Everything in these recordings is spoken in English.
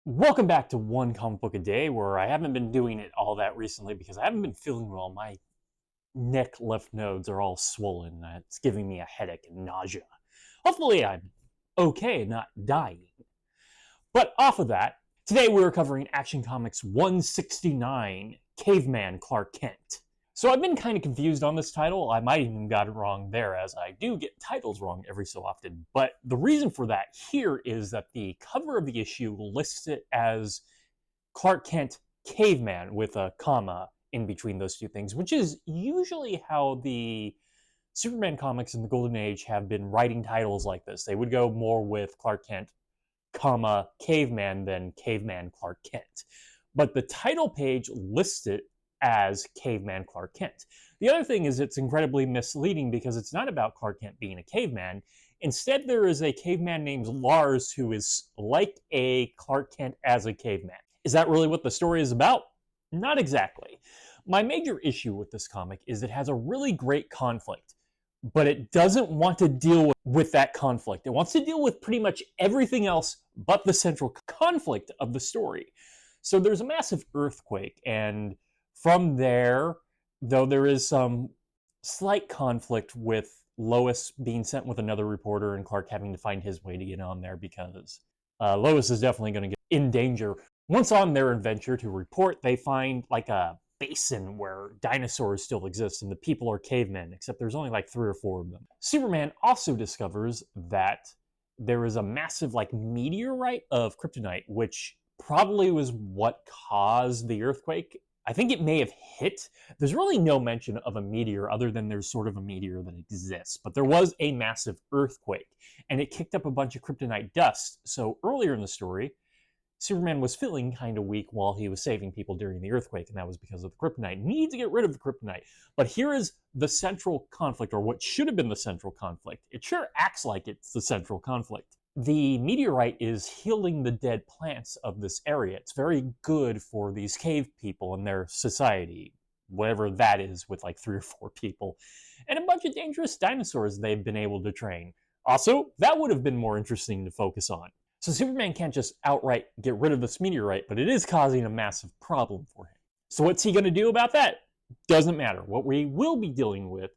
Welcome back to One Comic Book a Day, where I haven't been doing it all that recently because I haven't been feeling well. My neck left nodes are all swollen. It's giving me a headache and nausea. Hopefully, I'm okay and not dying. But off of that, today we're covering Action Comics 169, Caveman Clark Kent. So I've been kind of confused on this title. I might even got it wrong there, as I do get titles wrong every so often. But the reason for that here is that the cover of the issue lists it as Clark Kent Caveman with a comma in between those two things, which is usually how the Superman comics in the Golden Age have been writing titles like this. They would go more with Clark Kent, comma, Caveman than Caveman Clark Kent. But the title page lists it as Caveman Clark Kent. The other thing is it's incredibly misleading because it's not about Clark Kent being a caveman. Instead, there is a caveman named Lars who is like a Clark Kent as a caveman. Is that really what the story is about? Not exactly. My major issue with this comic is it has a really great conflict, but it doesn't want to deal with that conflict. It wants to deal with pretty much everything else but the central conflict of the story. So there's a massive earthquake, and from there, though there is some slight conflict with Lois being sent with another reporter and Clark having to find his way to get on there because Lois is definitely going to get in danger. Once on their adventure to report, they find like a basin where dinosaurs still exist and the people are cavemen, except there's only like 3 or 4 of them. Superman also discovers that there is a massive like meteorite of kryptonite, which probably was what caused the earthquake. I think it may have hit. There's really no mention of a meteor other than there's sort of a meteor that exists, but there was a massive earthquake and it kicked up a bunch of kryptonite dust. So earlier in the story, Superman was feeling kind of weak while he was saving people during the earthquake, and that was because of the kryptonite. Need to get rid of the kryptonite. But here is the central conflict, or what should have been the central conflict. It sure acts like it's the central conflict. The meteorite is healing the dead plants of this area. It's very good for these cave people and their society, whatever that is, with like 3 or 4 people, and a bunch of dangerous dinosaurs they've been able to train. Also, that would have been more interesting to focus on. So Superman can't just outright get rid of this meteorite, but it is causing a massive problem for him. So what's he going to do about that? Doesn't matter. What we will be dealing with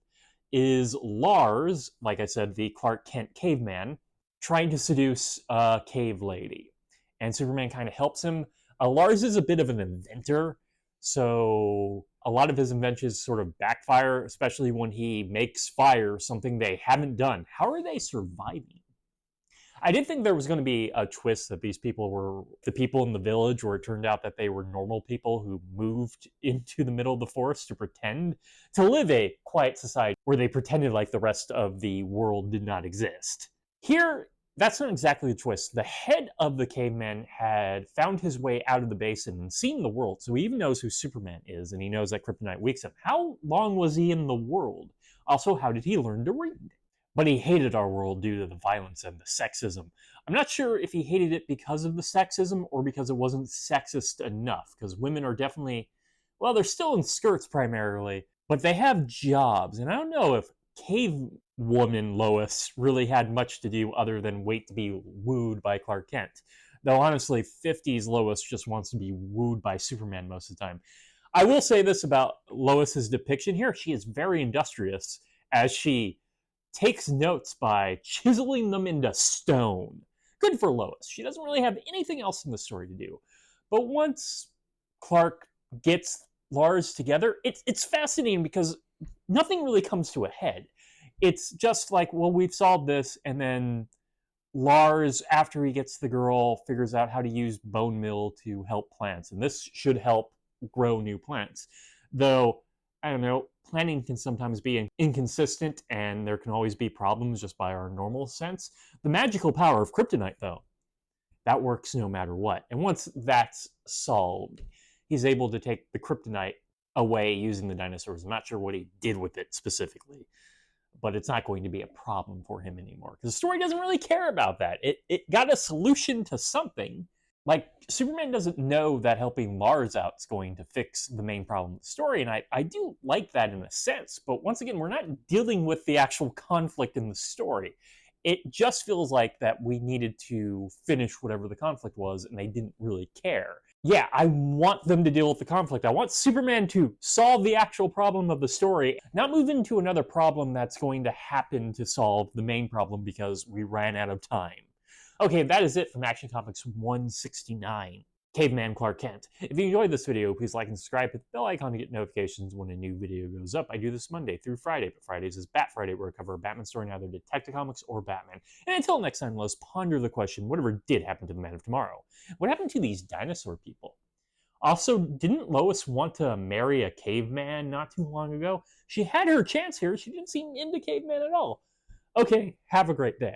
is Lars, like I said, the Clark Kent caveman, trying to seduce a cave lady. And Superman kind of helps him. Lars is a bit of an inventor, so a lot of his inventions sort of backfire, especially when he makes fire, something they haven't done. How are they surviving? I did think there was going to be a twist that these people were the people in the village, where it turned out that they were normal people who moved into the middle of the forest to pretend to live a quiet society where they pretended like the rest of the world did not exist. Here, that's not exactly the twist. The head of the cavemen had found his way out of the basin and seen the world, so he even knows who Superman is, and he knows that kryptonite weaks him. How long was he in the world? Also, how did he learn to read? But he hated our world due to the violence and the sexism. I'm not sure if he hated it because of the sexism or because it wasn't sexist enough, because women are definitely, well, they're still in skirts primarily, but they have jobs, and I don't know if cave woman Lois really had much to do other than wait to be wooed by Clark Kent. Though honestly, 50s Lois just wants to be wooed by Superman most of the time. I will say this about Lois's depiction here. She is very industrious as she takes notes by chiseling them into stone. Good for Lois. She doesn't really have anything else in the story to do. But once Clark gets Lars together, it's fascinating because nothing really comes to a head. It's just like, well, we've solved this, and then Lars, after he gets the girl, figures out how to use bone meal to help plants, and this should help grow new plants. Though, I don't know, planning can sometimes be inconsistent, and there can always be problems just by our normal sense. The magical power of kryptonite, though, that works no matter what. And once that's solved, he's able to take the kryptonite away using the dinosaurs. I'm not sure what he did with it specifically, but it's not going to be a problem for him anymore, because the story doesn't really care about that. It got a solution to something. Like, Superman doesn't know that helping Lars out is going to fix the main problem of the story, and I do like that in a sense, but once again, we're not dealing with the actual conflict in the story. It just feels like that we needed to finish whatever the conflict was, and they didn't really care. Yeah, I want them to deal with the conflict. I want Superman to solve the actual problem of the story, not move into another problem that's going to happen to solve the main problem because we ran out of time. Okay, that is it from Action Comics 169. Caveman Clark Kent. If you enjoyed this video, please like and subscribe, hit the bell icon to get notifications when a new video goes up. I do this Monday through Friday, but Fridays is Bat Friday, where I cover a Batman story in either Detective Comics or Batman. And until next time, let's ponder the question, whatever did happen to the Man of Tomorrow? What happened to these dinosaur people? Also, didn't Lois want to marry a caveman not too long ago? She had her chance here. She didn't seem into caveman at all. Okay, have a great day.